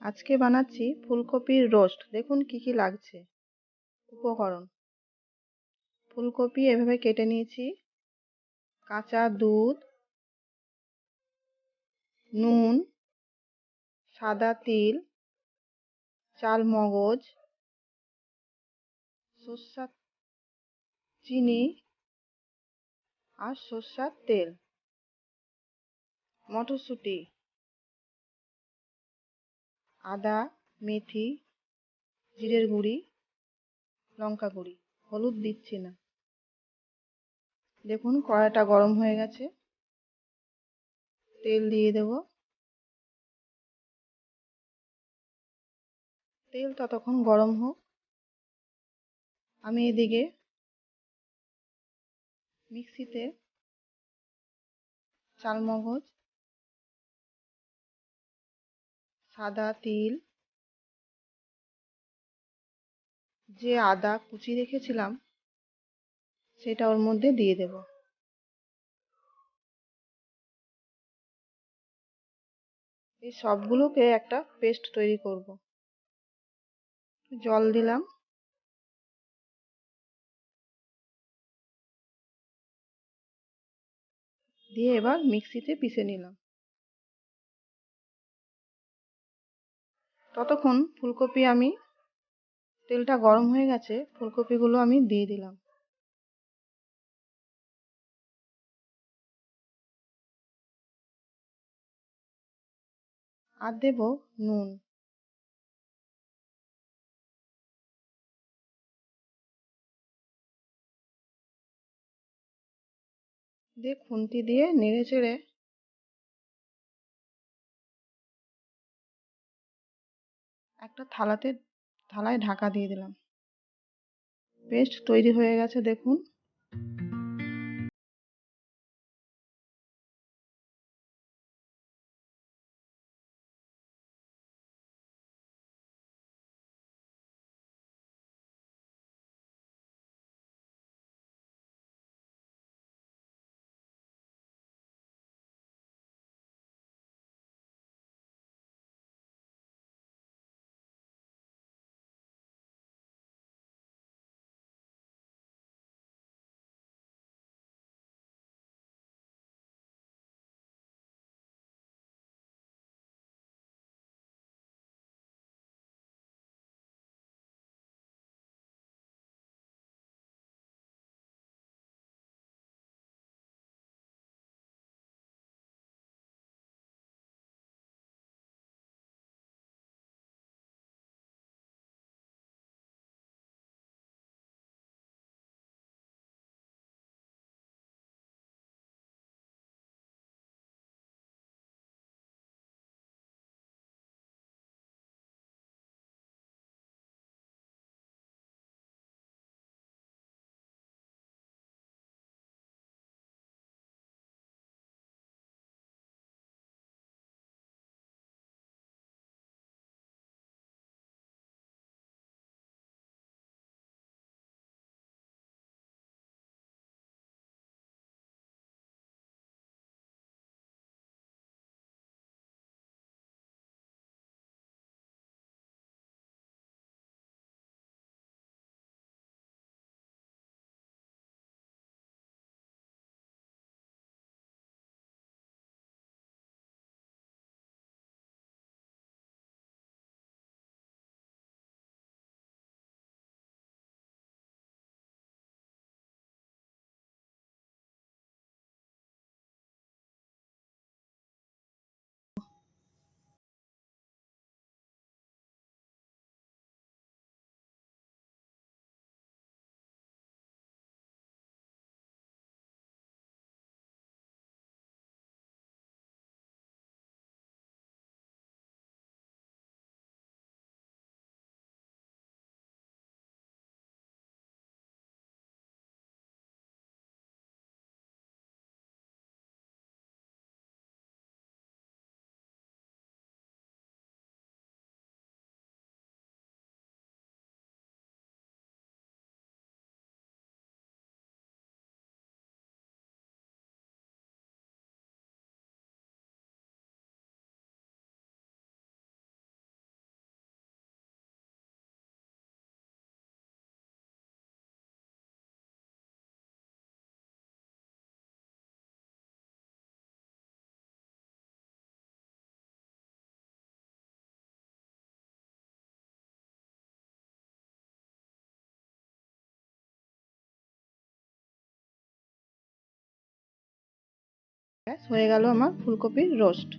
আজকে বানাচ্ছি ফুলকপির রোস্ট। দেখুন কি কি লাগছে। উপকরণ: ফুলকপি এভাবে কেটে নিয়েছি, কাঁচা দুধ, নুন, সাদা তিল, চাল মগজ, সরষের চিনি আর সরষের তেল, মটরশুঁটি, আদা, মেথি, জিরের গুঁড়ি, লঙ্কা গুঁড়ি। হলুদ দিচ্ছি না। দেখুন কড়াইটা গরম হয়ে গেছে, তেল দিয়ে দেব। তেল ততক্ষণ গরম হোক। আমি এদিকে মিক্সিতে চালমগজ, সাদা তিল, যে আদা কুচি রেখেছিলাম সেটা ওর মধ্যে দিয়ে দেব। এই সবগুলোকে একটা পেস্ট তৈরি করব। জল দিলাম, দিয়ে এবার মিক্সিতে পিষে নিলাম। ততক্ষণ ফুলকপি তেলটা গরম হয়ে গেছে, ফুলকপিগুলো আমি দিয়ে দিলাম। আর দেব নুন। দিয়ে খুন্তি দিয়ে নেড়ে চেড়ে একটা থালায় ঢাকা দিয়ে দিলাম। পেস্ট তৈরি হয়ে গেছে দেখুন। ব্যাস হয়ে গেল আমার ফুলকপির রোস্ট।